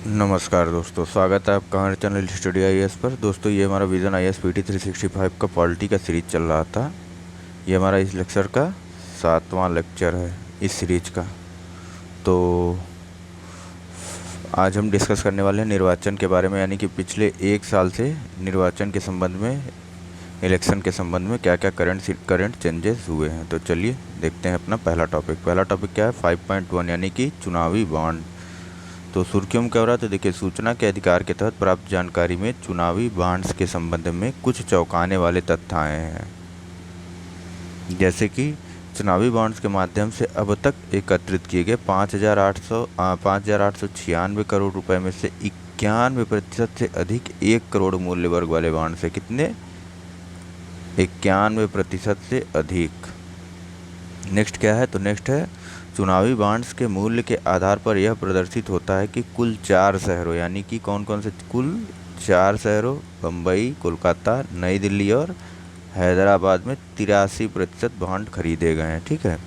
नमस्कार दोस्तों, स्वागत है आपका हमारे चैनल स्टडी आईएएस पर। दोस्तों, ये हमारा विज़न आईएएस पीटी 365 का पॉलिटी का सीरीज चल रहा था। ये हमारा इस लेक्चर का 7वां लेक्चर है इस सीरीज का। तो आज हम डिस्कस करने वाले हैं निर्वाचन के बारे में, यानी कि पिछले एक साल से निर्वाचन के संबंध में, इलेक्शन के संबंध में क्या क्या करंट चेंजेस हुए हैं। तो चलिए देखते हैं अपना पहला टॉपिक क्या है, 5.1 यानी कि चुनावी बॉन्ड। तो सुर्खियों में क्या हो रहा है, तो देखिए, सूचना के अधिकार के तहत प्राप्त जानकारी में चुनावी बॉन्ड्स के संबंध में कुछ चौंकाने वाले तथ्य आए हैं। जैसे कि चुनावी बॉन्ड्स के माध्यम से अब तक एकत्रित किए गए 5,896 करोड़ रुपए में से 91% से अधिक 1 करोड़ मूल्य वर्ग वाले बॉन्ड से, कितने, 91% से अधिक। नेक्स्ट क्या है, तो नेक्स्ट है, चुनावी बॉन्ड्स के मूल्य के आधार पर यह प्रदर्शित होता है कि कुल 4 शहरों, यानी कि कौन कौन से, कुल 4 शहरों बम्बई, कोलकाता, नई दिल्ली और हैदराबाद में 83% बॉन्ड खरीदे गए हैं। ठीक है,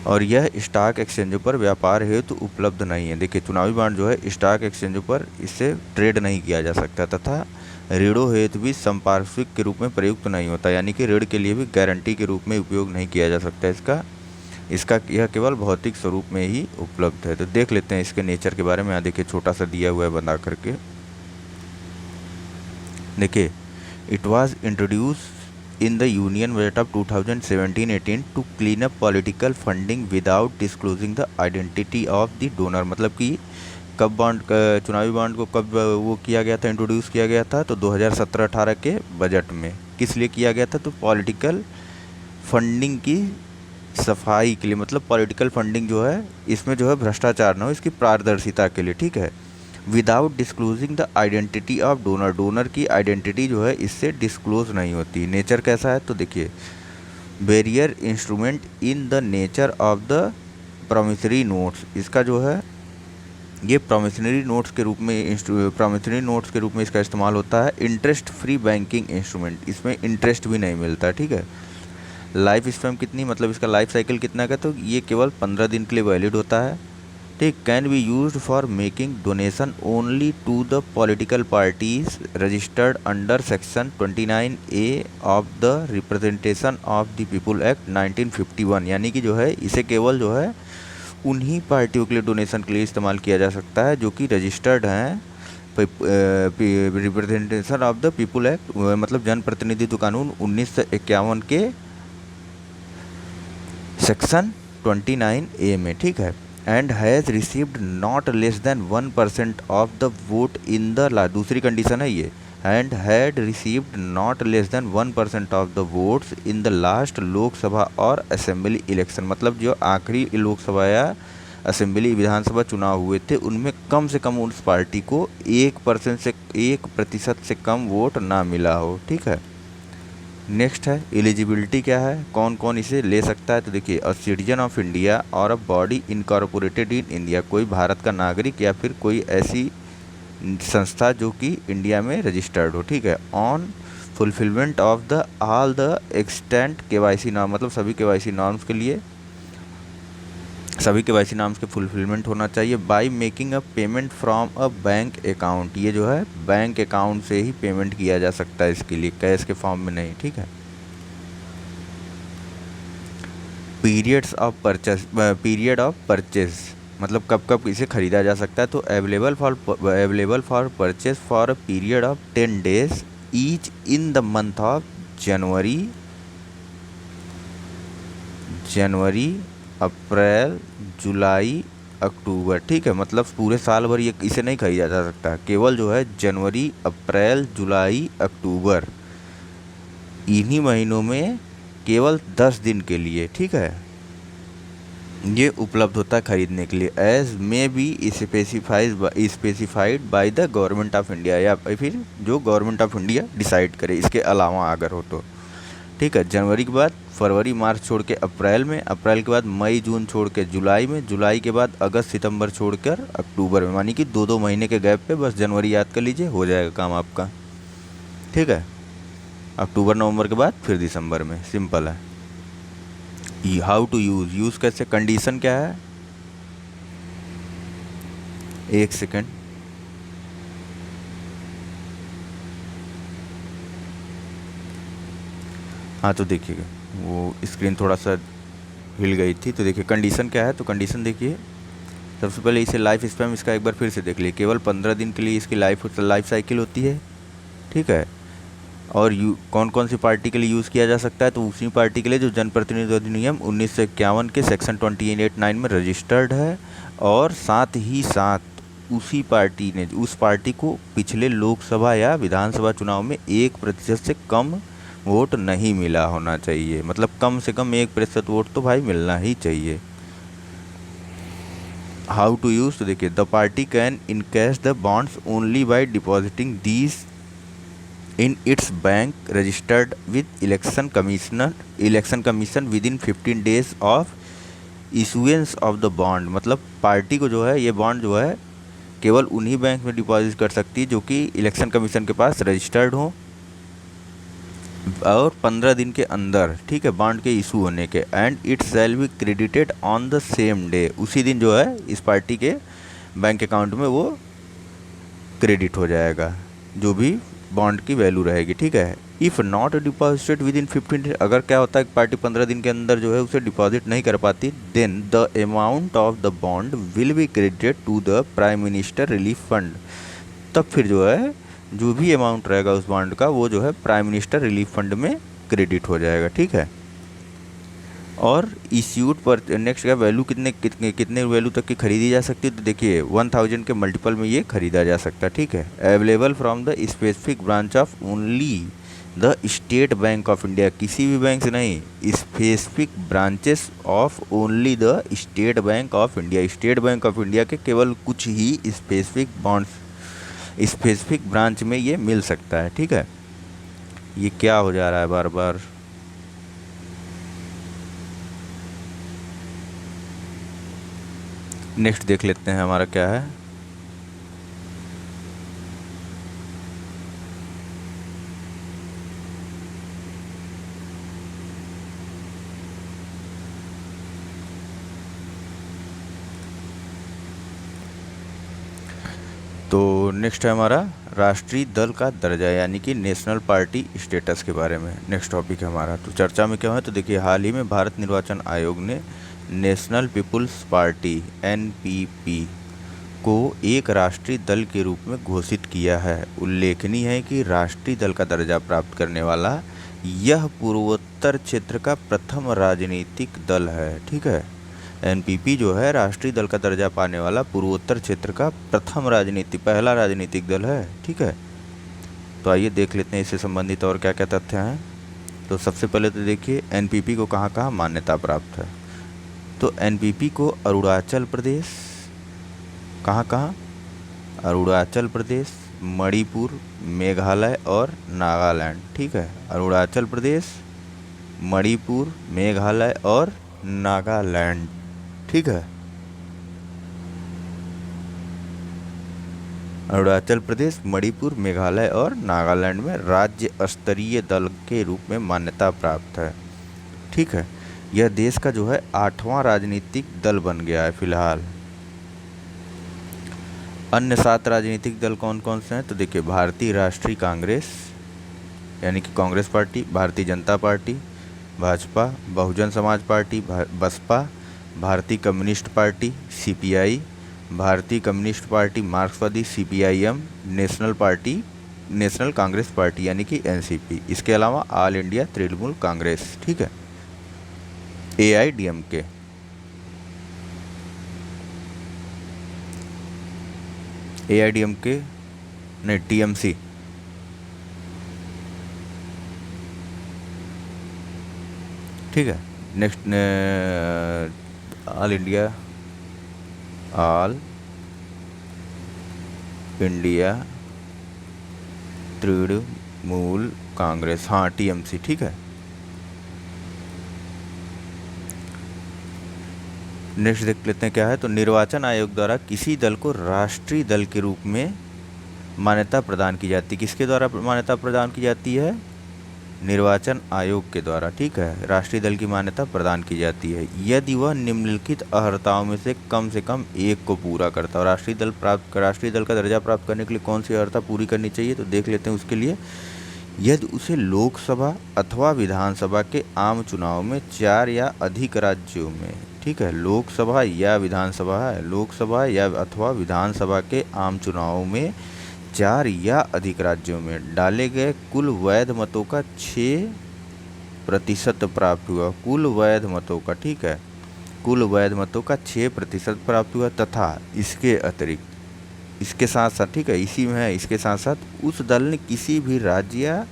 और यह स्टॉक एक्सचेंजों पर व्यापार हेतु उपलब्ध नहीं है। देखिए, चुनावी बॉन्ड जो है स्टॉक एक्सचेंजों पर इससे ट्रेड नहीं किया जा सकता, तथा ऋणों हेतु भी संपार्श्विक के रूप में प्रयुक्त नहीं होता, यानी कि ऋण के लिए भी गारंटी के रूप में उपयोग नहीं किया जा सकता इसका यह केवल भौतिक स्वरूप में ही उपलब्ध है। तो देख लेते हैं इसके नेचर के बारे में। यहाँ देखिए, छोटा सा दिया हुआ है बना करके। देखिए, it was introduced in the union budget of 2017-18 to clean up political funding without disclosing the identity of the donor. मतलब कि कब चुनावी बॉन्ड को कब वो किया गया था, इंट्रोड्यूस किया गया था, तो 2017-18 के बजट में। किस लिए किया गया था, तो पॉलिटिकल फंडिंग की सफाई के लिए। मतलब पॉलिटिकल फंडिंग जो है, इसमें जो है भ्रष्टाचार ना हो, इसकी पारदर्शिता के लिए। ठीक है, without disclosing the identity of donor की आइडेंटिटी जो है इससे डिस्क्लोज नहीं होती। नेचर कैसा है, तो देखिए, barrier instrument in the nature of the promissory notes. इसका जो है ये प्रॉमिसरी नोट्स के रूप में इसका इस्तेमाल होता है। इंटरेस्ट फ्री बैंकिंग इंस्ट्रूमेंट, इसमें इंटरेस्ट भी नहीं मिलता। ठीक है, लाइफ स्पैम कितनी, मतलब इसका लाइफ साइकिल कितना का, तो ये केवल 15 दिन के लिए वैलिड होता है। ठीक, can be used for making donation only to the political parties registered under section 29A of the representation of the people act 1951। यानी कि जो है इसे केवल जो है उन्हीं पार्टियों के लिए डोनेशन के लिए इस्तेमाल किया जा सकता है जो कि रजिस्टर्ड हैं representation of the people act, मतलब जनप्रतिनिधित्व कानून 1951 के सेक्शन 29A में। ठीक है, and has received not less than 1% of the vote in the दूसरी कंडीशन है ये, and had received not less than 1% of the votes in the last Lok Sabha और असेंबली इलेक्शन। मतलब जो आखिरी लोकसभा या असेंबली विधानसभा चुनाव हुए थे उनमें कम से कम उस पार्टी को 1% से कम वोट ना मिला हो। ठीक है, नेक्स्ट है एलिजिबिलिटी क्या है, कौन कौन इसे ले सकता है, तो देखिए, अ सिटीजन ऑफ इंडिया और a body incorporated in India, कोई भारत का नागरिक या फिर कोई ऐसी संस्था जो कि इंडिया में रजिस्टर्ड हो। ठीक है, on fulfilment of the all the extent KYC norm, मतलब सभी केवाईसी नॉर्म्स के लिए, सभी केवाईसी नॉर्म्स के फुलफिलमेंट होना चाहिए। By making a payment from a bank account, ये जो है बैंक अकाउंट से ही पेमेंट किया जा सकता है इसके लिए, कैश के फॉर्म में नहीं। ठीक है, पीरियड ऑफ परचेज, मतलब कब कब इसे खरीदा जा सकता है, तो available for purchase for a period of 10 days each in the month of January, April, July, October. ठीक है, मतलब पूरे साल भर ये इसे नहीं खरीदा जा सकता, केवल जो है जनवरी, अप्रैल, जुलाई, अक्टूबर, इन्हीं महीनों में केवल 10 दिन के लिए। ठीक है, ये उपलब्ध होता है खरीदने के लिए। As may be specified by the government of India, या फिर जो गवर्नमेंट ऑफ इंडिया डिसाइड करे, इसके अलावा अगर हो तो। ठीक है, जनवरी के बाद फरवरी मार्च छोड़ के अप्रैल में, अप्रैल के बाद मई जून छोड़ के जुलाई में, जुलाई के बाद अगस्त सितंबर छोड़कर अक्टूबर में, यानी कि 2-2 महीने के गैप पे बस जनवरी याद कर लीजिए, हो जाएगा काम आपका। ठीक है, अक्टूबर नवंबर के बाद फिर दिसंबर में, सिंपल है। हाउ टू यूज़ कैसे, कंडीशन क्या है, एक सेकेंड। हाँ तो देखिएगा, वो स्क्रीन थोड़ा सा हिल गई थी। तो देखिए कंडीशन क्या है, तो कंडीशन देखिए, सबसे पहले इसे लाइफ स्पैम इसका एक बार फिर से देख लीजिए, केवल 15 दिन के लिए इसकी लाइफ साइकिल होती है, ठीक है। और कौन कौन सी पार्टी के लिए यूज़ किया जा सकता है, तो उसी पार्टी के लिए जो जनप्रतिनिधि अधिनियम 1951 के सेक्शन 28(9) में रजिस्टर्ड है, और साथ ही साथ उसी पार्टी ने, उस पार्टी को पिछले लोकसभा या विधानसभा चुनाव में 1% से कम वोट नहीं मिला होना चाहिए। मतलब कम से कम 1% वोट तो भाई मिलना ही चाहिए। हाउ टू यूज़, तो देखिए the party can encash the bonds only by depositing these in its bank registered with election commission within 15 days of issuance of the bond। मतलब पार्टी को जो है ये बॉन्ड जो है केवल उन्हीं बैंक में डिपॉजिट कर सकती है जो कि इलेक्शन कमीशन के पास रजिस्टर्ड हो, और 15 दिन के अंदर, ठीक है, बॉन्ड के इशू होने के। And it shall be credited on the same day, उसी दिन जो है इस पार्टी के बैंक अकाउंट में वो क्रेडिट हो जाएगा जो भी बॉन्ड की वैल्यू रहेगी, ठीक है। If not deposited with in 15 days, अगर क्या होता है कि पार्टी 15 दिन के अंदर जो है उसे डिपॉजिट नहीं कर पाती, then the amount of the bond will be credited to the prime minister relief fund. तब फिर जो है जो भी अमाउंट रहेगा उस बॉन्ड का वो जो है प्राइम मिनिस्टर रिलीफ फंड में क्रेडिट हो जाएगा, ठीक है। और इश्यूड पर नेक्स्ट का वैल्यू कितने वैल्यू तक की खरीदी जा सकती है, तो देखिए 1000 के मल्टीपल में ये खरीदा जा सकता है, ठीक है। Available from the specific branch of only the state bank of India, किसी भी बैंक से नहीं, specific branches of only the state bank of India, state bank of India के केवल कुछ ही स्पेसिफिक बॉन्ड्स, स्पेसिफिक ब्रांच में ये मिल सकता है, ठीक है। ये क्या हो जा रहा है बार बार, नेक्स्ट देख लेते हैं हमारा क्या है। तो नेक्स्ट है हमारा राष्ट्रीय दल का दर्जा, यानी कि नेशनल पार्टी स्टेटस के बारे में नेक्स्ट टॉपिक है हमारा। तो चर्चा में क्या है, तो देखिए हाल ही में भारत निर्वाचन आयोग ने नेशनल पीपुल्स पार्टी (NPP) को एक राष्ट्रीय दल के रूप में घोषित किया है। उल्लेखनीय है कि राष्ट्रीय दल का दर्जा प्राप्त करने वाला यह पूर्वोत्तर क्षेत्र का प्रथम राजनीतिक दल है, ठीक है। NPP जो है राष्ट्रीय दल का दर्जा पाने वाला पूर्वोत्तर क्षेत्र का पहला राजनीतिक दल है, ठीक है। तो आइए देख लेते हैं इससे संबंधित और क्या क्या तथ्य हैं। तो सबसे पहले तो देखिए NPP को कहाँ कहाँ मान्यता प्राप्त है, तो NPP को अरुणाचल प्रदेश, कहाँ कहाँ, अरुणाचल प्रदेश, मणिपुर, मेघालय और नागालैंड, ठीक है। अरुणाचल प्रदेश, मणिपुर, मेघालय और नागालैंड, ठीक है। अरुणाचल प्रदेश, मणिपुर, मेघालय और नागालैंड में राज्य स्तरीय दल के रूप में मान्यता प्राप्त है, ठीक है। यह देश का जो है 8वां राजनीतिक दल बन गया है फिलहाल। अन्य 7 राजनीतिक दल कौन कौन से हैं, तो देखिए भारतीय राष्ट्रीय कांग्रेस यानी कि Congress party, Bharatiya Janata party, Bhajpa, Bahujan Samaj party Baspa, भारतीय कम्युनिस्ट पार्टी CPI, भारतीय कम्युनिस्ट पार्टी मार्क्सवादी CPIM, नेशनल कांग्रेस पार्टी यानी कि NCP, इसके अलावा ऑल इंडिया तृणमूल कांग्रेस, ठीक है, AIDMK। AIDMK नहीं, TMC, ठीक है। Next all India Trinamool Congress, हाँ TMC, ठीक है। नेक्स्ट देख लेते हैं क्या है, तो निर्वाचन आयोग द्वारा किसी दल को राष्ट्रीय दल के रूप में मान्यता प्रदान की जाती है, किसके द्वारा मान्यता प्रदान की जाती है, निर्वाचन आयोग के द्वारा, ठीक है, राष्ट्रीय दल की मान्यता प्रदान की जाती है यदि वह निम्नलिखित अर्हताओं में से कम एक को पूरा करता है। और राष्ट्रीय दल का दर्जा प्राप्त करने के लिए कौन सी अर्हता पूरी करनी चाहिए, तो देख लेते हैं उसके लिए। यदि उसे लोकसभा अथवा विधानसभा के आम चुनाव में 4 या अधिक राज्यों में, ठीक है, लोकसभा या अथवा विधानसभा के आम चुनाव में 4 या अधिक राज्यों में डाले गए कुल वैध मतों का 6% प्राप्त हुआ। कुल वैध मतों का, ठीक है, कुल वैध मतों का 6% प्राप्त हुआ तथा इसके अतिरिक्त, इसके साथ साथ, ठीक है, इसी में है, इसके साथ साथ उस दल ने किसी भी राज्य या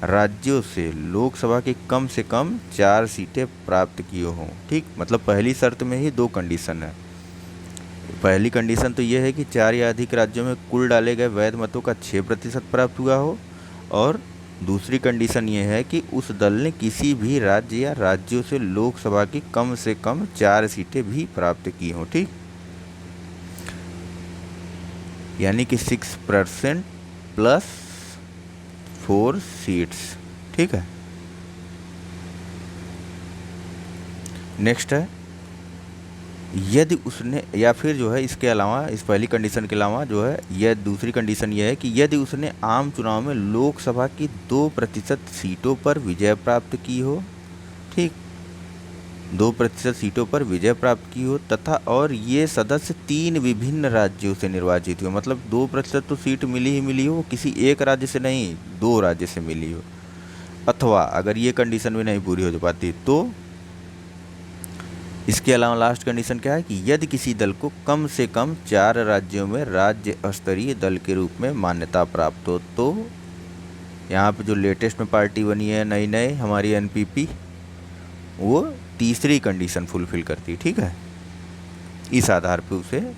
राज्यों से लोकसभा की कम से कम 4 सीटें प्राप्त की हों, ठीक। मतलब पहली शर्त में ही 2 कंडीशन है। पहली कंडीशन तो ये है कि 4 या अधिक राज्यों में कुल डाले गए वैध मतों का 6% प्राप्त हुआ हो, और दूसरी कंडीशन ये है कि उस दल ने किसी भी राज्य या राज्यों से लोकसभा की कम से कम 4 सीटें भी प्राप्त की हों, ठीक। यानी कि 6% प्लस 4 सीट्स, ठीक है। नेक्स्ट है, यदि उसने, या फिर जो है इसके अलावा, इस पहली कंडीशन के अलावा जो है, यह दूसरी कंडीशन यह है कि यदि उसने आम चुनाव में लोकसभा की 2% सीटों पर विजय प्राप्त की हो, ठीक, 2% सीटों पर विजय प्राप्त की हो तथा और ये सदस्य 3 विभिन्न राज्यों से निर्वाचित हो। मतलब 2% तो सीट मिली ही मिली हो, किसी एक राज्य से नहीं, 2 राज्य से मिली हो। अथवा अगर ये कंडीशन भी नहीं पूरी हो पाती तो इसके अलावा लास्ट कंडीशन क्या है कि यदि किसी दल को कम से कम 4 राज्यों में राज्य स्तरीय दल के रूप में मान्यता प्राप्त हो। तो यहाँ पे जो लेटेस्ट में पार्टी बनी है नई हमारी एनपीपी, वो तीसरी कंडीशन फुलफिल करती है, ठीक है। इस आधार पे उसे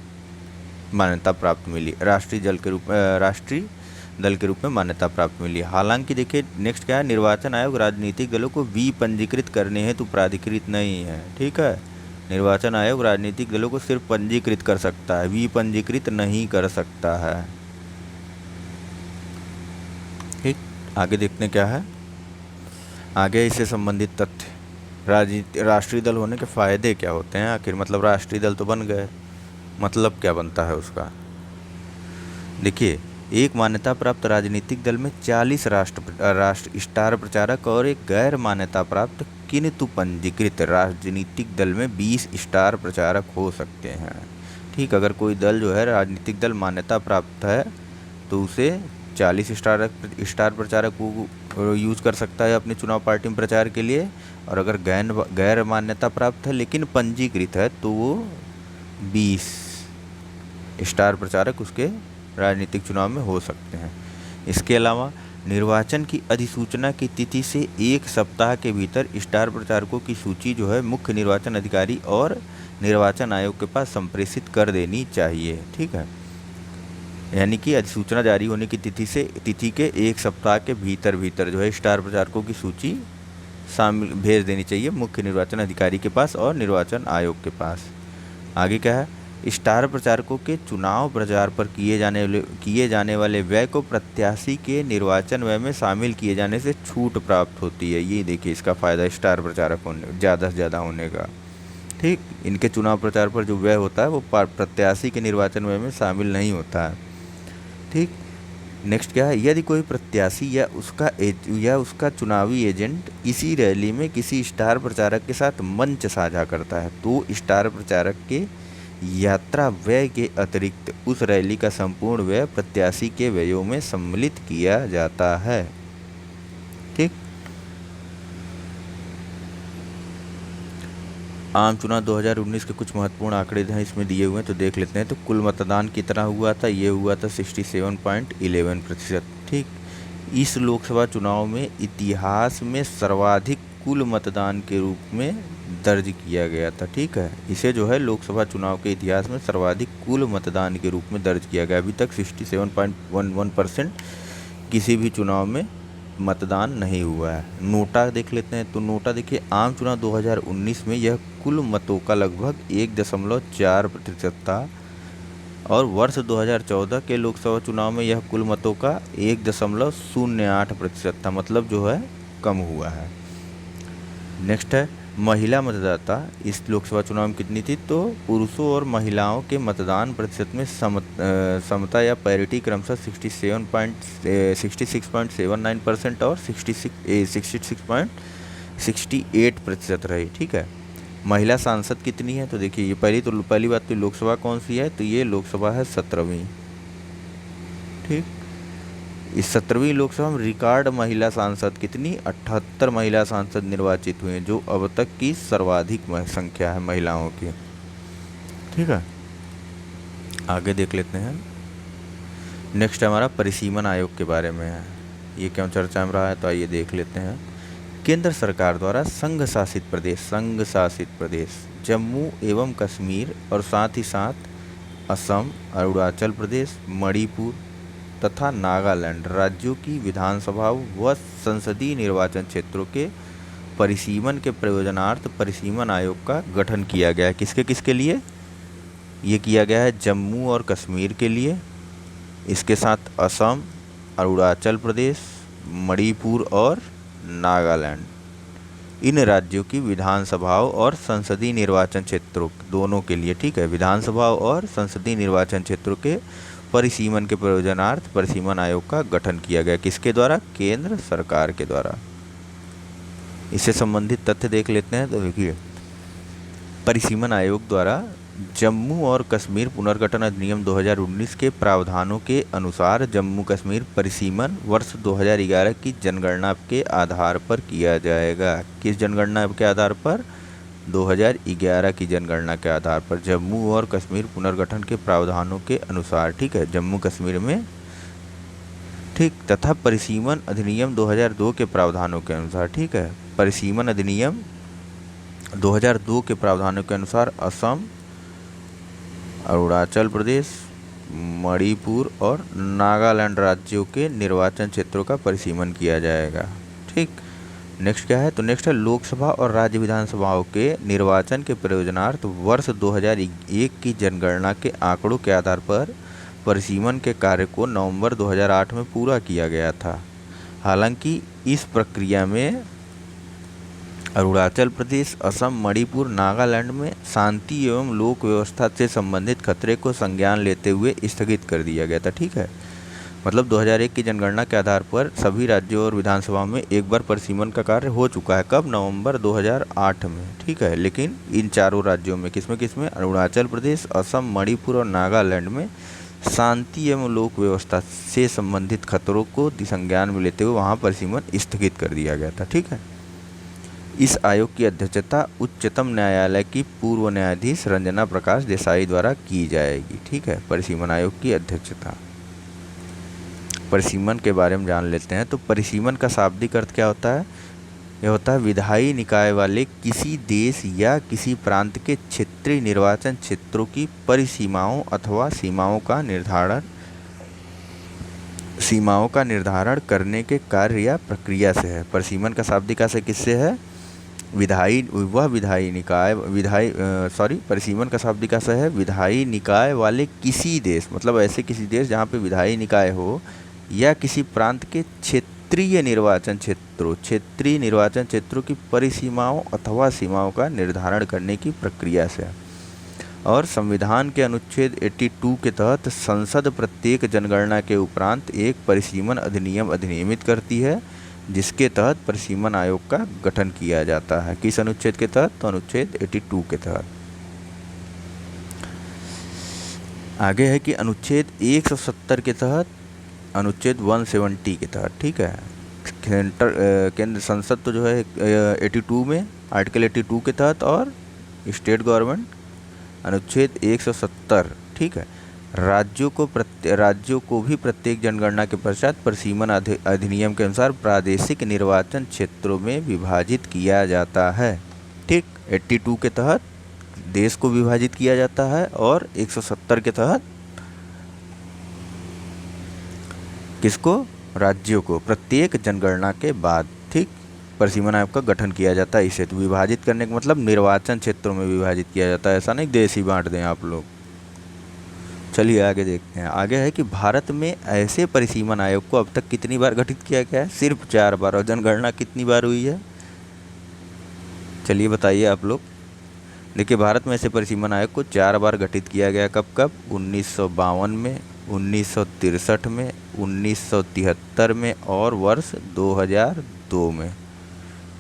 मान्यता प्राप्त मिली, राष्ट्रीय दल के रूप में मान्यता प्राप्त मिली। हालांकि देखिए नेक्स्ट क्या है, निर्वाचन आयोग राजनीतिक दलों को विपंजीकृत करने हेतु प्राधिकृत नहीं है, ठीक है। निर्वाचन आयोग राजनीतिक दलों को सिर्फ पंजीकृत कर सकता है, विपंजीकृत नहीं कर सकता है, ठीक। आगे देखते हैं क्या है, आगे इससे संबंधित तथ्य, राष्ट्रीय दल होने के फ़ायदे क्या होते हैं आखिर। मतलब राष्ट्रीय दल तो बन गए, मतलब क्या बनता है उसका। देखिए, एक मान्यता प्राप्त राजनीतिक दल में 40 राष्ट्र स्टार प्रचारक और एक गैर मान्यता प्राप्त किंतु पंजीकृत राजनीतिक दल में 20 स्टार प्रचारक हो सकते हैं, ठीक। अगर कोई दल जो है राजनीतिक दल मान्यता प्राप्त है तो उसे 40 स्टार प्रचारक को यूज़ कर सकता है अपने चुनाव पार्टी में प्रचार के लिए। और अगर गैर मान्यता प्राप्त है लेकिन पंजीकृत है तो वो 20 स्टार प्रचारक उसके राजनीतिक चुनाव में हो सकते हैं। इसके अलावा निर्वाचन की अधिसूचना की तिथि से 1 सप्ताह के भीतर स्टार प्रचारकों की सूची जो है मुख्य निर्वाचन अधिकारी और निर्वाचन आयोग के पास संप्रेषित कर देनी चाहिए, ठीक है। यानी कि अधिसूचना जारी होने की तिथि के 1 सप्ताह के भीतर जो है स्टार प्रचारकों की सूची भेज देनी चाहिए मुख्य निर्वाचन अधिकारी के पास और निर्वाचन आयोग के पास। आगे क्या है, स्टार प्रचारकों के चुनाव प्रचार पर किए जाने वाले व्यय को प्रत्याशी के निर्वाचन व्यय में शामिल किए जाने से छूट प्राप्त होती है। ये देखिए इसका फ़ायदा स्टार प्रचारक होने ज़्यादा से ज़्यादा होने का, ठीक। इनके चुनाव प्रचार पर जो व्यय होता है वो प्रत्याशी के निर्वाचन व्यय में शामिल नहीं होता है, ठीक। नेक्स्ट क्या है, यदि कोई प्रत्याशी या उसका चुनावी एजेंट इसी रैली में किसी स्टार प्रचारक के साथ मंच साझा करता है तो स्टार प्रचारक के यात्रा व्यय के अतिरिक्त उस रैली का संपूर्ण व्यय प्रत्याशी के व्ययों में सम्मिलित किया जाता है, ठीक। आम चुनाव 2019 के कुछ महत्वपूर्ण आंकड़े हैं इसमें दिए हुए हैं, तो देख लेते हैं। तो कुल मतदान कितना हुआ था, ये हुआ था 67.11%, ठीक। इस लोकसभा चुनाव में इतिहास में सर्वाधिक कुल मतदान के रूप में दर्ज किया गया था, ठीक है। इसे जो है लोकसभा चुनाव के इतिहास में सर्वाधिक कुल मतदान के रूप में दर्ज किया गया। अभी तक 67.11% किसी भी चुनाव में मतदान नहीं हुआ है। नोटा देख लेते हैं। तो नोटा देखिए, आम चुनाव 2019 में यह कुल मतों का लगभग 1.4% था और वर्ष 2014 के लोकसभा चुनाव में यह कुल मतों का 1.08% था। मतलब जो है कम हुआ है। नेक्स्ट है महिला मतदाता इस लोकसभा चुनाव में कितनी थी, तो पुरुषों और महिलाओं के मतदान प्रतिशत में समता या पैरिटी क्रमशः 66.79% और 66.68% रही। ठीक है। महिला सांसद कितनी है, तो देखिए ये पहली बात तो लोकसभा कौन सी है, तो ये लोकसभा है 17वीं। ठीक, इस 17वीं लोकसभा में रिकॉर्ड महिला सांसद कितनी, 78 महिला सांसद निर्वाचित हुए, जो अब तक की सर्वाधिक संख्या है महिलाओं की। ठीक है, आगे देख लेते हैं। नेक्स्ट हमारा परिसीमन आयोग के बारे में है, ये क्यों चर्चा में रहा है, तो आइए देख लेते हैं। केंद्र सरकार द्वारा संघ शासित प्रदेश जम्मू एवं कश्मीर और साथ ही साथ असम, अरुणाचल प्रदेश, मणिपुर तथा नागालैंड राज्यों की विधानसभाओं व संसदीय निर्वाचन क्षेत्रों के परिसीमन के प्रयोजनार्थ परिसीमन आयोग का गठन किया गया है। किसके किसके लिए ये किया गया है, जम्मू और कश्मीर के लिए, इसके साथ असम, अरुणाचल प्रदेश, मणिपुर और नागालैंड, इन राज्यों की विधानसभाओं और संसदीय निर्वाचन क्षेत्रों दोनों के लिए। ठीक है, विधानसभाओं और संसदीय निर्वाचन क्षेत्रों के परिसीमन के प्रयोजनार्थ परिसीमन आयोग का गठन किया गया। किसके द्वारा, केंद्र सरकार के द्वारा। इससे संबंधित तथ्य देख लेते हैं। तो देखिए, परिसीमन आयोग द्वारा जम्मू और कश्मीर पुनर्गठन अधिनियम 2019 के प्रावधानों के अनुसार जम्मू कश्मीर परिसीमन वर्ष 2011 की जनगणना के आधार पर किया जाएगा। किस जनगणना के आधार पर, 2011 की जनगणना के आधार पर जम्मू और कश्मीर पुनर्गठन के प्रावधानों के अनुसार। ठीक है, जम्मू कश्मीर में। ठीक, तथा परिसीमन अधिनियम 2002 के प्रावधानों के अनुसार। ठीक है, परिसीमन अधिनियम 2002 के प्रावधानों के अनुसार असम, अरुणाचल प्रदेश, मणिपुर और नागालैंड राज्यों के निर्वाचन क्षेत्रों का परिसीमन किया जाएगा। ठीक, नेक्स्ट क्या है, तो नेक्स्ट है लोकसभा और राज्य विधानसभाओं के निर्वाचन के प्रयोजनार्थ वर्ष 2001 की जनगणना के आंकड़ों के आधार पर परिसीमन के कार्य को नवंबर 2008 में पूरा किया गया था। हालांकि इस प्रक्रिया में अरुणाचल प्रदेश, असम, मणिपुर, नागालैंड में शांति एवं लोक व्यवस्था से संबंधित खतरे को संज्ञान लेते हुए स्थगित कर दिया गया था। ठीक है, मतलब 2001 की जनगणना के आधार पर सभी राज्यों और विधानसभाओं में एक बार परिसीमन का कार्य हो चुका है। कब, नवंबर 2008 में। ठीक है, लेकिन इन चारों राज्यों में किसमें अरुणाचल प्रदेश, असम, मणिपुर और नागालैंड में शांति एवं लोक व्यवस्था से संबंधित खतरों को संज्ञान में लेते हुए वहाँ परिसीमन स्थगित कर दिया गया था। ठीक है, इस आयोग की अध्यक्षता उच्चतम न्यायालय की पूर्व न्यायाधीश रंजना प्रकाश देसाई द्वारा की जाएगी। ठीक है, परिसीमन आयोग की अध्यक्षता। परिसीमन के बारे में जान लेते हैं। तो परिसीमन का शाब्दिक अर्थ क्या होता है, यह होता है विधायी निकाय वाले किसी देश या किसी प्रांत के क्षेत्रीय निर्वाचन क्षेत्रों की परिसीमाओं अथवा सीमाओं का निर्धारण करने के कार्य या प्रक्रिया से है। परिसीमन का शाब्दिक अर्थ किससे है, परिसीमन का शाब्दिक अर्थ है विधायी निकाय वाले किसी देश, मतलब ऐसे किसी देश जहाँ पे विधायी निकाय हो, या किसी प्रांत के क्षेत्रीय निर्वाचन क्षेत्रों की परिसीमाओं अथवा सीमाओं का निर्धारण करने की प्रक्रिया से। और संविधान के अनुच्छेद 82 के तहत संसद प्रत्येक जनगणना के उपरांत एक परिसीमन अधिनियम अधिनियमित करती है, जिसके तहत परिसीमन आयोग का गठन किया जाता है। किस अनुच्छेद के तहत, तो अनुच्छेद 82 के तहत। आगे है कि अनुच्छेद 170 के तहत, अनुच्छेद 170 के तहत। ठीक है, केंद्र संसद तो जो है 82 में, आर्टिकल 82 के तहत, और स्टेट गवर्नमेंट अनुच्छेद 170। ठीक है, राज्यों को भी प्रत्येक जनगणना के पश्चात परिसीमन अधिनियम के अनुसार प्रादेशिक निर्वाचन क्षेत्रों में विभाजित किया जाता है। ठीक, 82 के तहत देश को विभाजित किया जाता है और 170 के तहत किसको, राज्यों को प्रत्येक जनगणना के बाद। ठीक, परिसीमन आयोग का गठन किया जाता है। इसे तो विभाजित करने का मतलब निर्वाचन क्षेत्रों में विभाजित किया जाता है, ऐसा नहीं देश ही बांट दें आप लोग। चलिए आगे देखते हैं। आगे है कि भारत में ऐसे परिसीमन आयोग को अब तक कितनी बार गठित किया गया है? सिर्फ 4 बार। और जनगणना कितनी बार हुई है? चलिए बताइए आप लोग। देखिए, भारत में ऐसे परिसीमन आयोग को 4 बार गठित किया गया। कब कब? 1952 में, 1963 में, 1973 में और वर्ष 2002 में।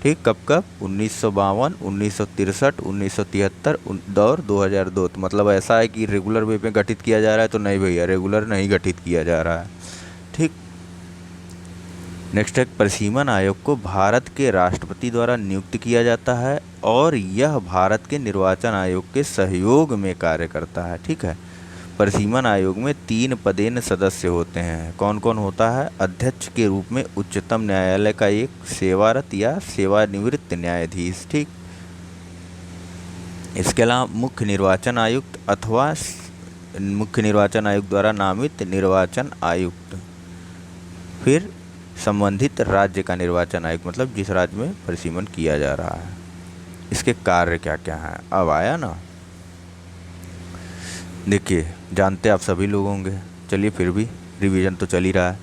ठीक, कब कब? 1952, 1963, 1973 और 2002। तो मतलब ऐसा है कि रेगुलर वे पे गठित किया जा रहा है? तो नहीं भैया, रेगुलर नहीं गठित किया जा रहा है। ठीक। नेक्स्ट है, परिसीमन आयोग को भारत के राष्ट्रपति द्वारा नियुक्त किया जाता है और यह भारत के निर्वाचन आयोग के सहयोग में कार्य करता है। ठीक है। परिसीमन आयोग में 3 पदेन सदस्य होते हैं। कौन कौन होता है? अध्यक्ष के रूप में उच्चतम न्यायालय का एक सेवारत या सेवानिवृत्त न्यायाधीश। ठीक। इसके अलावा मुख्य निर्वाचन आयुक्त अथवा मुख्य निर्वाचन आयुक्त द्वारा नामित निर्वाचन आयुक्त। फिर संबंधित राज्य का निर्वाचन आयुक्त, मतलब जिस राज्य में परिसीमन किया जा रहा है। इसके कार्य क्या क्या हैं? अब आया ना। देखिए, जानते आप सभी लोग होंगे, चलिए फिर भी रिवीजन तो चल ही रहा है।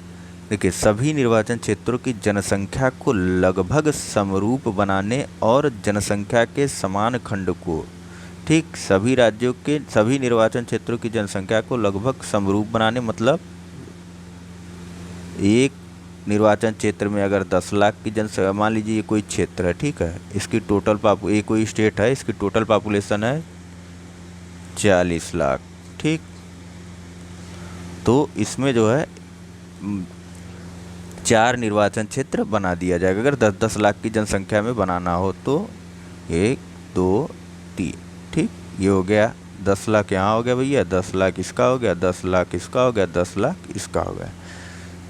देखिए, सभी निर्वाचन क्षेत्रों की जनसंख्या को लगभग समरूप बनाने और जनसंख्या के समान खंड को, ठीक, सभी राज्यों के सभी निर्वाचन क्षेत्रों की जनसंख्या को लगभग समरूप बनाने, मतलब एक निर्वाचन क्षेत्र में अगर 10 लाख की जनसंख्या, मान लीजिए ये कोई क्षेत्र है, ठीक है, इसकी टोटल ये कोई स्टेट है, इसकी टोटल पॉपुलेशन है 40 लाख। ठीक। तो इसमें जो है 4 निर्वाचन क्षेत्र बना दिया जाएगा। अगर 10-10 लाख की जनसंख्या में बनाना हो तो 1 2 3। ठीक, ये हो गया 10 लाख, यहाँ हो गया भैया 10 लाख, इसका हो गया 10 लाख, इसका हो गया 10 लाख, इसका हो गया।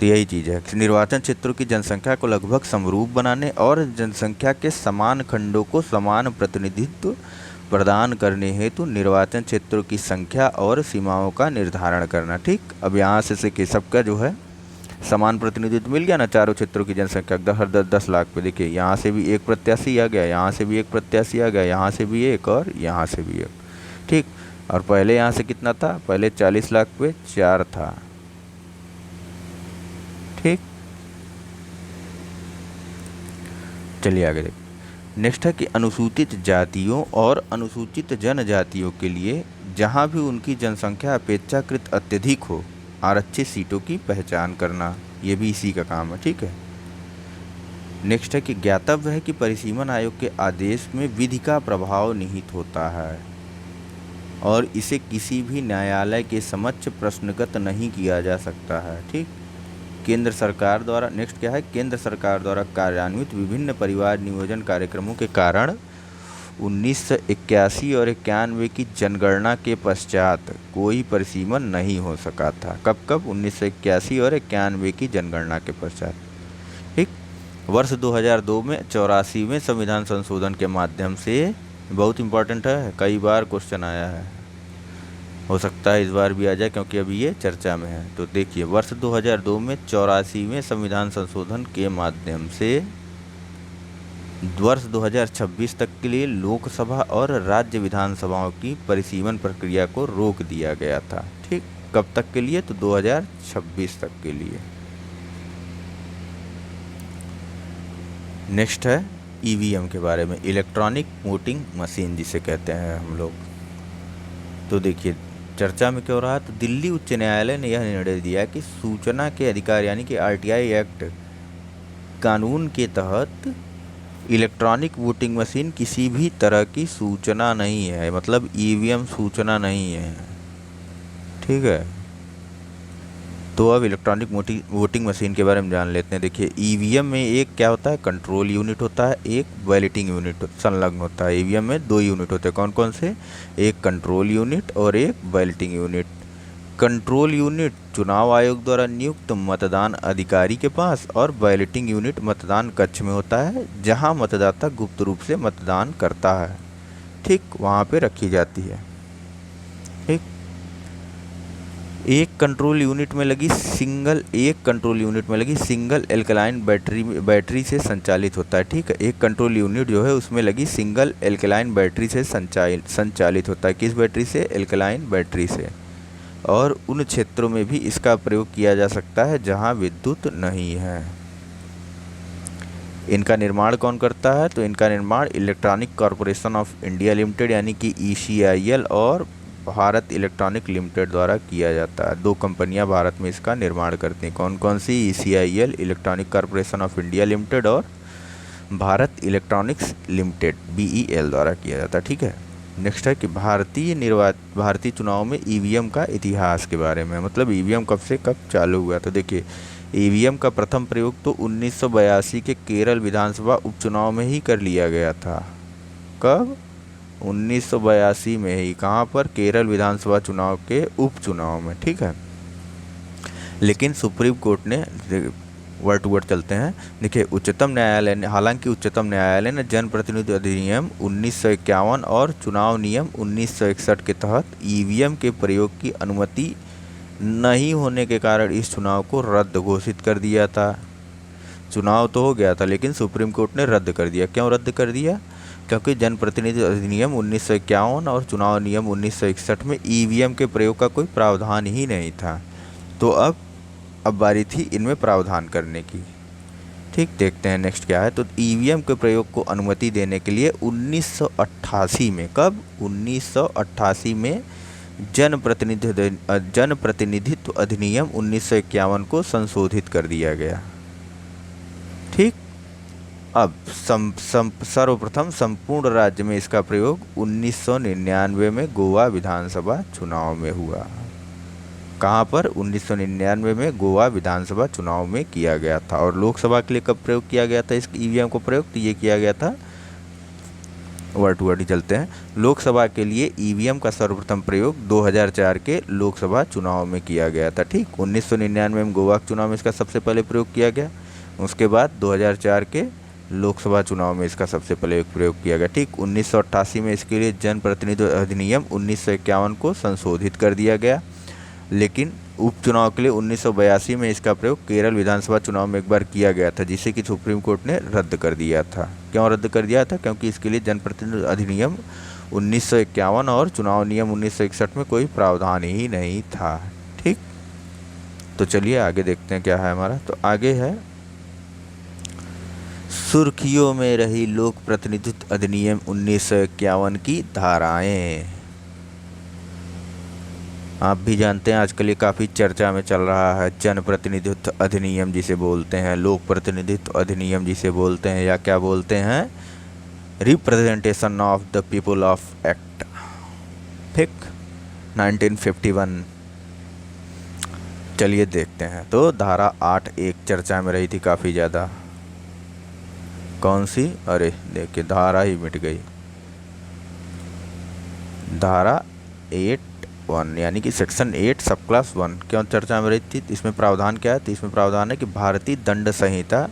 तो यही चीज़ है, निर्वाचन क्षेत्रों की जनसंख्या को लगभग समरूप बनाने और जनसंख्या के समान खंडों को समान प्रतिनिधित्व प्रदान करने हेतु निर्वाचन क्षेत्रों की संख्या और सीमाओं का निर्धारण करना। ठीक। अब यहाँ से सबका जो है समान प्रतिनिधित्व मिल गया ना, चारों क्षेत्रों की जनसंख्या हर 10-10 लाख पे। देखिए, यहाँ से भी एक प्रत्याशी आ गया, यहाँ से भी एक प्रत्याशी आ गया, यहाँ से भी एक और यहाँ से भी एक। ठीक। और पहले यहाँ से कितना था? पहले 40 लाख पे 4 था। ठीक। चलिए आगे देखिए। नेक्स्ट है कि अनुसूचित जातियों और अनुसूचित जनजातियों के लिए जहां भी उनकी जनसंख्या अपेक्षाकृत अत्यधिक हो, आरक्षित सीटों की पहचान करना, ये भी इसी का काम है। ठीक है। नेक्स्ट है कि ज्ञातव्य है कि परिसीमन आयोग के आदेश में विधि का प्रभाव निहित होता है और इसे किसी भी न्यायालय के समक्ष प्रश्नगत नहीं किया जा सकता है। ठीक। केंद्र सरकार द्वारा, नेक्स्ट क्या है, केंद्र सरकार द्वारा कार्यान्वित विभिन्न परिवार नियोजन कार्यक्रमों के कारण 1981 और 91 की जनगणना के पश्चात कोई परिसीमन नहीं हो सका था। कब कब? 1981 और 91 की जनगणना के पश्चात। ठीक। वर्ष 2002 में 84वें संविधान संशोधन के माध्यम से, बहुत इंपॉर्टेंट है, कई बार क्वेश्चन आया है, हो सकता है इस बार भी आ जाए क्योंकि अभी ये चर्चा में है। तो देखिए, वर्ष 2002 में 84वें संविधान संशोधन के माध्यम से वर्ष 2026 तक के लिए लोकसभा और राज्य विधानसभाओं की परिसीमन प्रक्रिया को रोक दिया गया था। ठीक। कब तक के लिए? तो 2026 तक के लिए। नेक्स्ट है ईवीएम के बारे में, इलेक्ट्रॉनिक वोटिंग मशीन जिसे कहते हैं हम लोग। तो देखिए, चर्चा में क्या हो रहा है, तो दिल्ली उच्च न्यायालय ने यह निर्णय दिया कि सूचना के अधिकार यानी कि आरटीआई एक्ट कानून के तहत इलेक्ट्रॉनिक वोटिंग मशीन किसी भी तरह की सूचना नहीं है, मतलब ईवीएम सूचना नहीं है। ठीक है। तो अब इलेक्ट्रॉनिक वोटिंग मशीन के बारे में जान लेते हैं। देखिए, ईवीएम में एक क्या होता है, कंट्रोल यूनिट होता है, एक बैलेटिंग यूनिट संलग्न होता है। ईवीएम में 2 यूनिट होते हैं, कौन कौन से? एक कंट्रोल यूनिट और एक बैलेटिंग यूनिट। कंट्रोल यूनिट चुनाव आयोग द्वारा नियुक्त मतदान अधिकारी के पास और बैलेटिंग यूनिट मतदान कक्ष में होता है जहां मतदाता गुप्त रूप से मतदान करता है। ठीक, वहां पे रखी जाती है। ठीक। एक कंट्रोल यूनिट में लगी सिंगल एल्कलाइन बैटरी से संचालित होता है। ठीक है। एक कंट्रोल यूनिट जो है उसमें लगी सिंगल एल्कलाइन बैटरी से संचालित होता है। किस बैटरी से? एल्कलाइन बैटरी से। और उन क्षेत्रों में भी इसका प्रयोग किया जा सकता है जहां विद्युत नहीं है। इनका निर्माण कौन करता है? तो इनका निर्माण electronic corporation of India limited यानी कि ECIL और भारत इलेक्ट्रॉनिक लिमिटेड द्वारा किया जाता है। दो कंपनियां भारत में इसका निर्माण करती हैं। कौन कौन सी? ECIL electronic corporation of India limited और भारत इलेक्ट्रॉनिक्स लिमिटेड BEL द्वारा किया जाता है। ठीक है। नेक्स्ट है कि भारतीय चुनाव में EVM का इतिहास के बारे में, मतलब EVM कब से कब चालू हुआ। तो देखिए EVM का प्रथम प्रयोग तो 1982 के केरल विधानसभा उपचुनाव में ही कर लिया गया था। कब? 1982 में ही। कहाँ पर? केरल विधानसभा चुनाव के उपचुनाव में। ठीक है। लेकिन सुप्रीम कोर्ट ने, वर्ड टू वर्ड चलते हैं, देखिए उच्चतम न्यायालय ने, हालांकि उच्चतम न्यायालय ने जनप्रतिनिधि अधिनियम 1951 और चुनाव नियम 1961 के तहत EVM के प्रयोग की अनुमति नहीं होने के कारण इस चुनाव को रद्द घोषित कर दिया था। चुनाव तो हो गया था लेकिन सुप्रीम कोर्ट ने रद्द कर दिया। क्यों रद्द कर दिया? क्योंकि जनप्रतिनिधि अधिनियम 1951 और चुनाव नियम 1961 में EVM के प्रयोग का कोई प्रावधान ही नहीं था। तो अब बारी थी इनमें प्रावधान करने की। ठीक, देखते हैं नेक्स्ट क्या है। तो EVM के प्रयोग को अनुमति देने के लिए 1988 में, कब? 1988 में जनप्रतिनिधित्व अधिनियम 1951 को संशोधित कर दिया गया। ठीक। अब सर्वप्रथम संपूर्ण राज्य में इसका प्रयोग 1999 में गोवा विधानसभा चुनाव में हुआ। कहाँ पर? 1999 में गोवा विधानसभा चुनाव में किया गया था। और लोकसभा के लिए कब प्रयोग किया गया था इस EVM को प्रयोग? तो ये किया गया था, वर्ड टू वर्ड ही चलते हैं, लोकसभा के लिए EVM का सर्वप्रथम प्रयोग 2004 के लोकसभा चुनाव में किया गया था। ठीक, 1999 में गोवा चुनाव में इसका सबसे पहले प्रयोग किया गया। उसके बाद 2004 के लोकसभा चुनाव में इसका सबसे पहले प्रयोग किया गया। ठीक, 1988 में इसके लिए जनप्रतिनिधि अधिनियम 1951 को संशोधित कर दिया गया। लेकिन उपचुनाव के लिए 1982 में इसका प्रयोग केरल विधानसभा चुनाव में एक बार किया गया था, जिसे कि सुप्रीम कोर्ट ने रद्द कर दिया था। क्यों रद्द कर दिया था? क्योंकि इसके लिए जनप्रतिनिधि अधिनियम 1951 और चुनाव नियम 1961 में कोई प्रावधान ही नहीं था। ठीक, तो चलिए आगे देखते हैं क्या है हमारा। तो आगे है सुर्खियों में रही लोक प्रतिनिधित्व अधिनियम 1951 की धाराएं। आप भी जानते हैं आजकल ये काफ़ी चर्चा में चल रहा है। जनप्रतिनिधित्व अधिनियम जिसे बोलते हैं, लोक प्रतिनिधित्व अधिनियम जिसे बोलते हैं, या क्या बोलते हैं, representation of the people of act. ठीक, 1951। चलिए देखते हैं। तो धारा 8(1) चर्चा में रही थी काफ़ी ज़्यादा। कौन सी? अरे देखिए धारा ही मिट गई। धारा 8(1) यानी कि सेक्शन 8 सब क्लास 1 क्यों चर्चा में रही थी? इसमें प्रावधान क्या है? तो इसमें प्रावधान है कि भारतीय दंड संहिता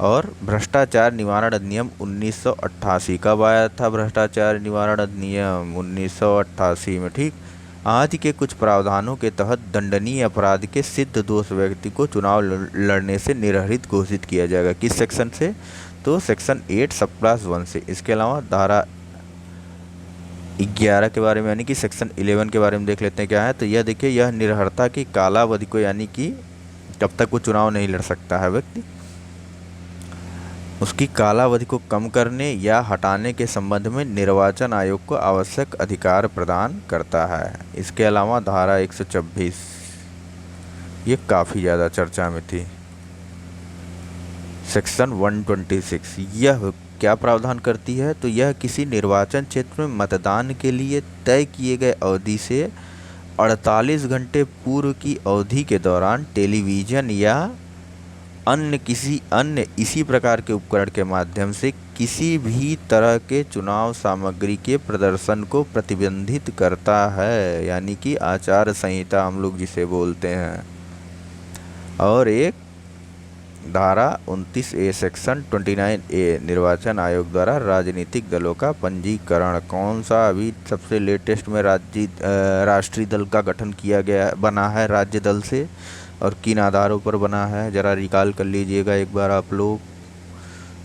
और भ्रष्टाचार निवारण अधिनियम 1988। कब आया था भ्रष्टाचार निवारण अधिनियम? 1988 में। ठीक, आज के कुछ प्रावधानों के तहत दंडनीय अपराध के सिद्ध दोष व्यक्ति को चुनाव लड़ने से निरहरित घोषित किया जाएगा। किस सेक्शन से? तो सेक्शन 8 सब क्लास 1 से। इसके अलावा धारा 11 के बारे में यानी कि सेक्शन 11 के बारे में देख लेते हैं क्या है। तो यह देखिए, यह निरहरता की कालावधि को, यानी कि जब तक वो चुनाव नहीं लड़ सकता है व्यक्ति, उसकी कालावधि को कम करने या हटाने के संबंध में निर्वाचन आयोग को आवश्यक अधिकार प्रदान करता है। इसके अलावा धारा 126, ये काफ़ी ज़्यादा चर्चा में थी। सेक्शन 126, यह क्या प्रावधान करती है? तो यह किसी निर्वाचन क्षेत्र में मतदान के लिए तय किए गए अवधि से 48 घंटे पूर्व की अवधि के दौरान टेलीविज़न या किसी अन्य इसी प्रकार के उपकरण के माध्यम से किसी भी तरह के चुनाव सामग्री के प्रदर्शन को प्रतिबंधित करता है, यानी कि आचार संहिता हम लोग जिसे बोलते हैं। और एक धारा 29(a) सेक्शन 29(a) निर्वाचन आयोग द्वारा राजनीतिक दलों का पंजीकरण। कौन सा? अभी सबसे लेटेस्ट में राष्ट्रीय दल का गठन किया गया, बना है राज्य दल से, और किन आधारों पर बना है ज़रा रिकॉल कर लीजिएगा एक बार आप लोग।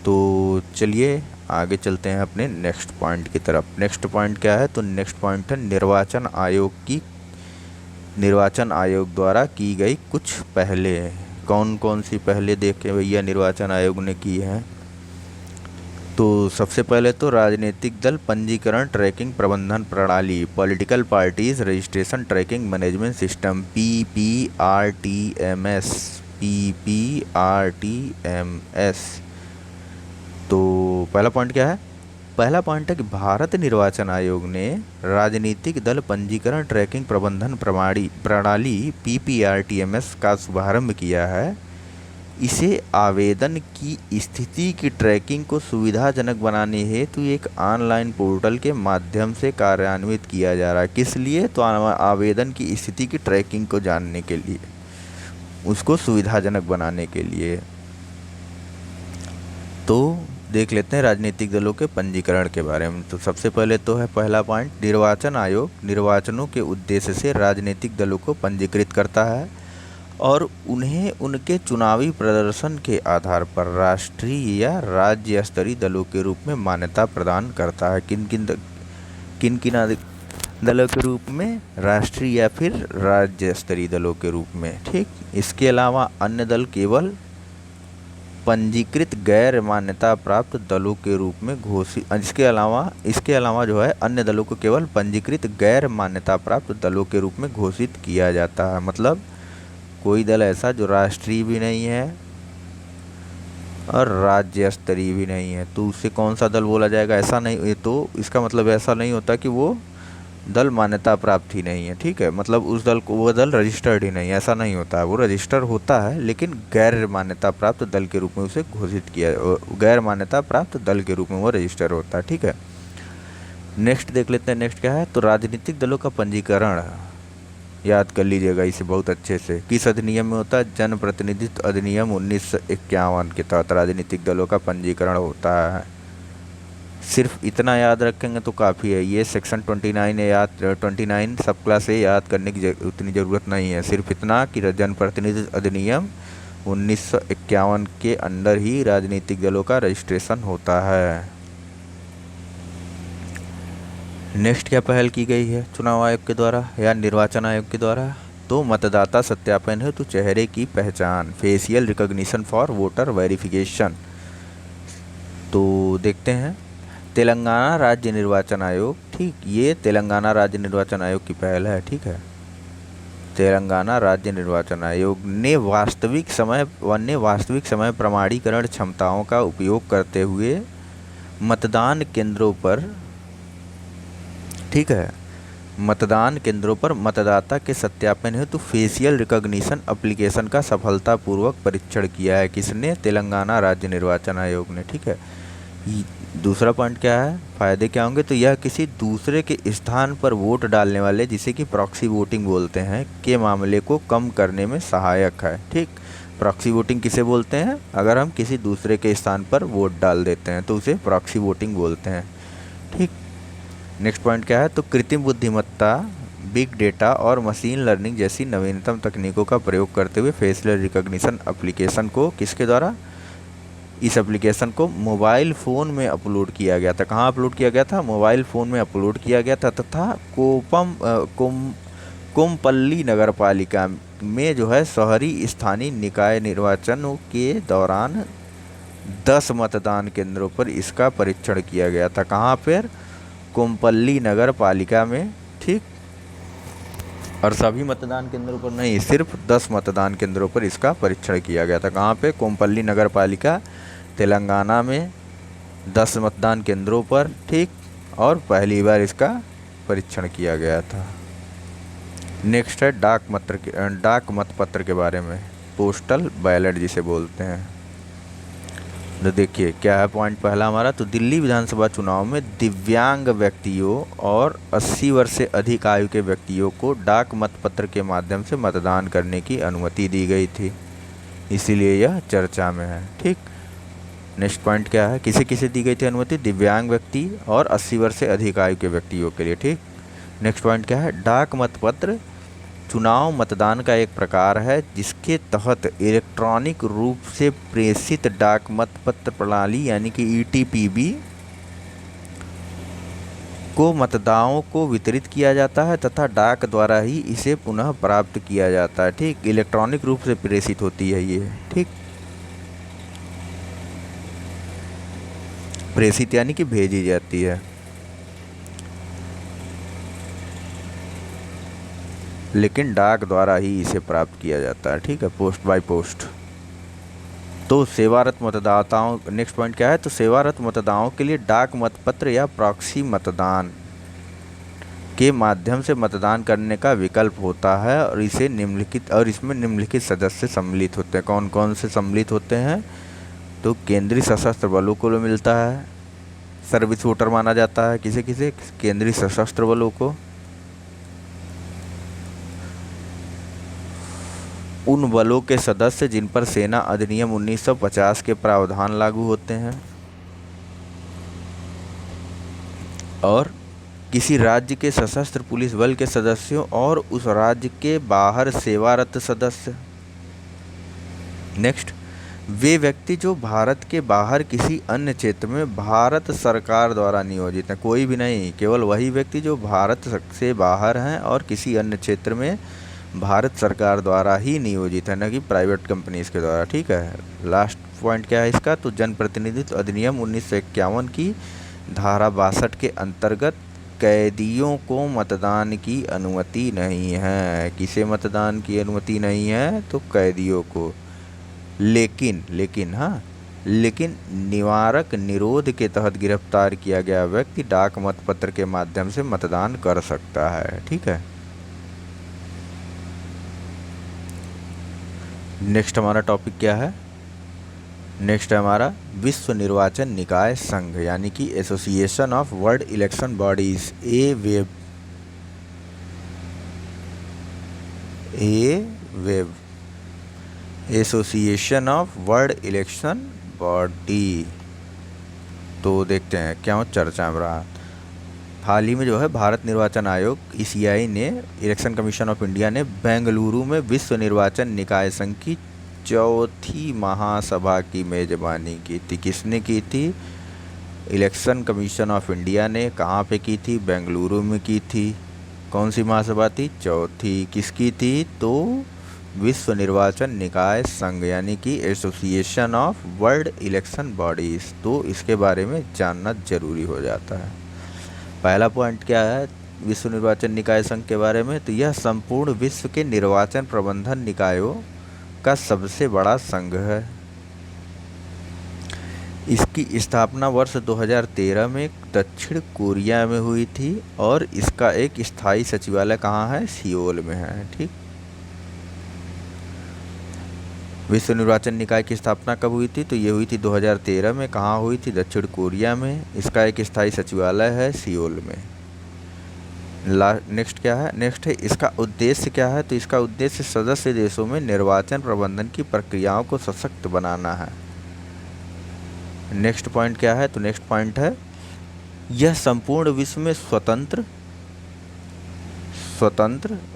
तो चलिए आगे चलते हैं अपने नेक्स्ट पॉइंट की तरफ। नेक्स्ट पॉइंट क्या है? तो नेक्स्ट पॉइंट है निर्वाचन आयोग की निर्वाचन आयोग द्वारा की गई कुछ पहले। कौन कौन सी पहले देखे भैया निर्वाचन आयोग ने की है? तो सबसे पहले तो राजनीतिक दल पंजीकरण ट्रैकिंग प्रबंधन प्रणाली, political parties registration tracking management system, PPRTMS। PPRTMS। तो पहला पॉइंट क्या है? पहला पॉइंट है कि भारत निर्वाचन आयोग ने राजनीतिक दल पंजीकरण ट्रैकिंग प्रबंधन प्रणाली PPRTMS का शुभारंभ किया है। इसे आवेदन की स्थिति की ट्रैकिंग को सुविधाजनक बनाने हेतु एक ऑनलाइन पोर्टल के माध्यम से कार्यान्वित किया जा रहा है। किस लिए? तो आवेदन की स्थिति की ट्रैकिंग को जानने के लिए, उसको सुविधाजनक बनाने के लिए। तो देख लेते हैं राजनीतिक दलों के पंजीकरण के बारे में। तो सबसे पहले तो है पहला पॉइंट, निर्वाचन आयोग निर्वाचनों के उद्देश्य से राजनीतिक दलों को पंजीकृत करता है और उन्हें उनके चुनावी प्रदर्शन के आधार पर राष्ट्रीय या राज्य स्तरीय दलों के रूप में मान्यता प्रदान करता है। किन किन दलों के रूप में? राष्ट्रीय या फिर राज्य स्तरीय दलों के रूप में। ठीक, इसके अलावा अन्य दल केवल पंजीकृत गैर मान्यता प्राप्त दलों के रूप में घोषित। इसके अलावा जो है अन्य दलों को केवल पंजीकृत गैर मान्यता प्राप्त दलों के रूप में घोषित किया जाता है। मतलब कोई दल ऐसा जो राष्ट्रीय भी नहीं है और राज्य स्तरीय भी नहीं है, तो उसे कौन सा दल बोला जाएगा? ऐसा नहीं, तो इसका मतलब ऐसा नहीं होता कि वो दल मान्यता प्राप्त ही नहीं है। ठीक है, मतलब उस दल को, वो दल रजिस्टर्ड ही नहीं है, ऐसा नहीं होता है। वो रजिस्टर होता है लेकिन गैर मान्यता प्राप्त दल के रूप में उसे घोषित किया, गैर मान्यता प्राप्त दल के रूप में वो रजिस्टर होता है। ठीक है, नेक्स्ट देख लेते हैं। नेक्स्ट क्या है? तो राजनीतिक दलों का पंजीकरण याद कर लीजिएगा इसे बहुत अच्छे से। किस अधिनियम में होता है? जनप्रतिनिधित्व अधिनियम 1951 के तहत राजनीतिक दलों का पंजीकरण होता है। सिर्फ इतना याद रखेंगे तो काफ़ी है। ये सेक्शन 29 है, 29 सब क्लास ए याद करने की उतनी ज़रूरत नहीं है। सिर्फ इतना कि जनप्रतिनिधित्व अधिनियम 1951 के अंडर ही राजनीतिक दलों का रजिस्ट्रेशन होता है। नेक्स्ट क्या पहल की गई है चुनाव आयोग के द्वारा या निर्वाचन आयोग के द्वारा? तो मतदाता सत्यापन है, तो चेहरे की पहचान, facial recognition for voter verification. तो देखते हैं तेलंगाना राज्य निर्वाचन आयोग। ठीक, ये तेलंगाना राज्य निर्वाचन आयोग की पहल है। ठीक है, तेलंगाना राज्य निर्वाचन आयोग ने वास्तविक समय प्रमाणीकरण क्षमताओं का उपयोग करते हुए मतदान केंद्रों पर, ठीक है, मतदान केंद्रों पर मतदाता के सत्यापन हेतु फेशियल रिकॉग्निशन एप्लीकेशन का सफलतापूर्वक परीक्षण किया है। किसने? तेलंगाना राज्य निर्वाचन आयोग ने। ठीक है, दूसरा पॉइंट क्या है? फायदे क्या होंगे? तो यह किसी दूसरे के स्थान पर वोट डालने वाले, जिसे कि प्रॉक्सी वोटिंग बोलते हैं, के मामले को कम करने में सहायक है। ठीक, प्रॉक्सी वोटिंग किसे बोलते हैं? अगर हम किसी दूसरे के स्थान पर वोट डाल देते हैं तो उसे प्रॉक्सी वोटिंग बोलते हैं। ठीक, नेक्स्ट पॉइंट क्या है? तो कृत्रिम बुद्धिमत्ता, बिग डेटा और मशीन लर्निंग जैसी नवीनतम तकनीकों का प्रयोग करते हुए फेशियल रिकॉग्निशन एप्लीकेशन को किसके द्वारा? इस एप्लीकेशन को मोबाइल फ़ोन में अपलोड किया गया था। कहाँ अपलोड किया गया था? मोबाइल फ़ोन में अपलोड किया गया था तथा कोमपल्ली नगर पालिका में जो है शहरी स्थानीय निकाय निर्वाचनों के दौरान 10 मतदान केंद्रों पर इसका परीक्षण किया गया था। कहाँ पर? कोमपल्ली नगर पालिका में। ठीक, और सभी मतदान केंद्रों पर नहीं, सिर्फ 10 मतदान केंद्रों पर इसका परीक्षण किया गया था। कहाँ पे? कोमपल्ली नगर पालिका तेलंगाना में 10 मतदान केंद्रों पर। ठीक, और पहली बार इसका परीक्षण किया गया था। नेक्स्ट है डाक मतपत्र के बारे में, पोस्टल बैलेट जिसे बोलते हैं। तो देखिए क्या है पॉइंट पहला हमारा, तो दिल्ली विधानसभा चुनाव में दिव्यांग व्यक्तियों और 80 वर्ष से अधिक आयु के व्यक्तियों को डाक मतपत्र के माध्यम से मतदान करने की अनुमति दी गई थी, इसीलिए यह चर्चा में है। ठीक, नेक्स्ट पॉइंट क्या है, किसे किसे दी गई थी अनुमति? दिव्यांग व्यक्ति और 80 वर्ष से अधिक आयु के व्यक्तियों के लिए। ठीक, नेक्स्ट पॉइंट क्या है, डाक मतपत्र चुनाव मतदान का एक प्रकार है जिसके तहत इलेक्ट्रॉनिक रूप से प्रेषित डाक मतपत्र प्रणाली यानी कि को मतदाताओं को वितरित किया जाता है तथा डाक द्वारा ही इसे पुनः प्राप्त किया जाता है। ठीक, इलेक्ट्रॉनिक रूप से प्रेषित होती है ये। ठीक, प्रेषित यानी कि भेजी जाती है, लेकिन डाक द्वारा ही इसे प्राप्त किया जाता है। ठीक है, पोस्ट बाय पोस्ट। तो सेवारत मतदाताओं, नेक्स्ट पॉइंट क्या है, तो सेवारत मतदाताओं के लिए डाक मतपत्र या प्रॉक्सी मतदान के माध्यम से मतदान करने का विकल्प होता है और इसमें निम्नलिखित सदस्य सम्मिलित होते हैं। कौन कौन से सम्मिलित होते हैं, तो केंद्रीय सशस्त्र बलों को मिलता है, सर्विस वोटर माना जाता है किसे किसे, केंद्रीय सशस्त्र बलों को, उन बलों के सदस्य जिन पर सेना अधिनियम 1950 के प्रावधान लागू होते हैं, और किसी राज्य के सशस्त्र पुलिस बल के सदस्यों और उस राज्य के बाहर सेवारत सदस्य। नेक्स्ट, वे व्यक्ति जो भारत के बाहर किसी अन्य क्षेत्र में भारत सरकार द्वारा नियोजित हैं, कोई भी नहीं, केवल वही व्यक्ति जो भारत से बाहर हैं और किसी अन्य क्षेत्र में भारत सरकार द्वारा ही नियोजित है, न कि प्राइवेट कंपनीज के द्वारा। ठीक है, लास्ट पॉइंट क्या है इसका, तो जनप्रतिनिधित्व अधिनियम 1951 की धारा 62 के अंतर्गत कैदियों को मतदान की अनुमति नहीं है। किसे मतदान की अनुमति नहीं है, तो कैदियों को। लेकिन निवारक निरोध के तहत गिरफ्तार किया गया व्यक्ति डाक मतपत्र के माध्यम से मतदान कर सकता है। ठीक है, नेक्स्ट हमारा टॉपिक क्या है, नेक्स्ट है हमारा विश्व निर्वाचन निकाय संघ यानी कि association of world election bodies, web association of world election body. तो देखते हैं क्या चर्चा में रहा। हाल ही में जो है भारत निर्वाचन आयोग ECI ने, इलेक्शन कमीशन ऑफ इंडिया ने बेंगलुरु में विश्व निर्वाचन निकाय संघ की चौथी महासभा की मेजबानी की थी। किसने की थी, इलेक्शन कमीशन ऑफ इंडिया ने। कहाँ पे की थी, बेंगलुरु में की थी। कौन सी महासभा थी, चौथी। किसकी थी, तो विश्व निर्वाचन निकाय संघ यानी कि association of world election bodies. तो इसके बारे में जानना जरूरी हो जाता है। पहला पॉइंट क्या है विश्व निर्वाचन निकाय संघ के बारे में, तो यह संपूर्ण विश्व के निर्वाचन प्रबंधन निकायों का सबसे बड़ा संघ है। इसकी स्थापना वर्ष 2013 में दक्षिण कोरिया में हुई थी और इसका एक स्थायी सचिवालय कहाँ है, सियोल में है। ठीक, विश्व निर्वाचन निकाय की स्थापना कब हुई थी, तो ये हुई थी 2013 में। कहाँ हुई थी, दक्षिण कोरिया में। इसका एक स्थायी सचिवालय है सियोल में। नेक्स्ट क्या है, नेक्स्ट है इसका उद्देश्य क्या है, तो इसका उद्देश्य सदस्य देशों में निर्वाचन प्रबंधन की प्रक्रियाओं को सशक्त बनाना है। नेक्स्ट पॉइंट क्या है, तो नेक्स्ट पॉइंट है यह संपूर्ण विश्व में स्वतंत्र,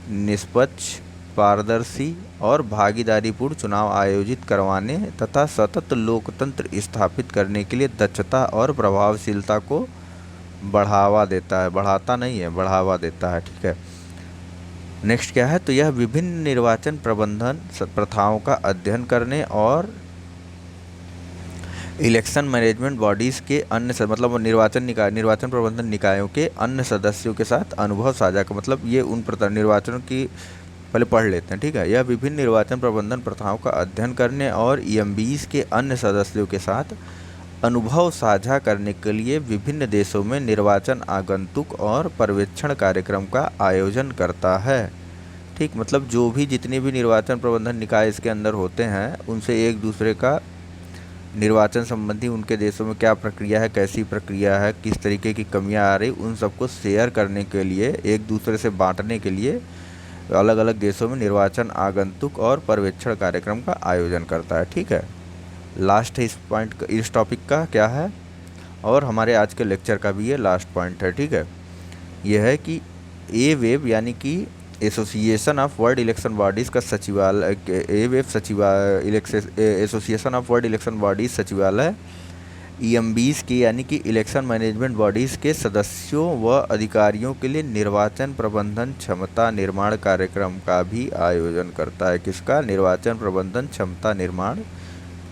निष्पक्ष, पारदर्शी और भागीदारीपूर्ण चुनाव आयोजित करवाने तथा सतत लोकतंत्र स्थापित करने के लिए दक्षता और प्रभावशीलता को बढ़ावा देता है। बढ़ाता नहीं है, बढ़ावा देता है। ठीक है, नेक्स्ट क्या है, तो यह विभिन्न निर्वाचन प्रबंधन प्रथाओं का अध्ययन करने और इलेक्शन मैनेजमेंट बॉडीज़ के अन्य मतलब निर्वाचन प्रबंधन निकायों के अन्य सदस्यों के साथ अनुभव साझा का मतलब ये उन निर्वाचनों की पहले पढ़ लेते हैं। ठीक है, यह विभिन्न निर्वाचन प्रबंधन प्रथाओं का अध्ययन करने और EMBs के अन्य सदस्यों के साथ अनुभव साझा करने के लिए विभिन्न देशों में निर्वाचन आगंतुक और पर्यवेक्षण कार्यक्रम का आयोजन करता है। ठीक, मतलब जो भी जितने भी निर्वाचन प्रबंधन निकाय इसके अंदर होते हैं उनसे एक दूसरे का निर्वाचन संबंधी उनके देशों में क्या प्रक्रिया है, कैसी प्रक्रिया है, किस तरीके की कमियां आ रही, उन सबको शेयर करने के लिए, एक दूसरे से बांटने के लिए अलग अलग देशों में निर्वाचन आगंतुक और पर्यवेक्षण कार्यक्रम का आयोजन करता है। ठीक है, लास्ट है इस टॉपिक का क्या है और हमारे आज के लेक्चर का भी ये लास्ट पॉइंट है। ठीक है, यह है कि वेब यानी कि association of world election bodies का सचिवालय, association of world election bodies सचिवालय ईएमबीज़ की यानी कि इलेक्शन मैनेजमेंट बॉडीज़ के सदस्यों व अधिकारियों के लिए निर्वाचन प्रबंधन क्षमता निर्माण कार्यक्रम का भी आयोजन करता है। किसका? निर्वाचन प्रबंधन क्षमता निर्माण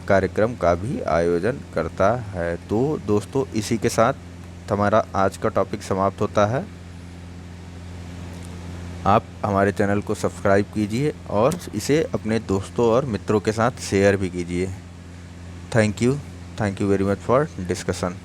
कार्यक्रम का भी आयोजन करता है। तो दोस्तों इसी के साथ हमारा आज का टॉपिक समाप्त होता है। आप हमारे चैनल को सब्सक्राइब कीजिए और इसे अपने दोस्तों और मित्रों के साथ शेयर भी कीजिए। Thank you very much for discussion.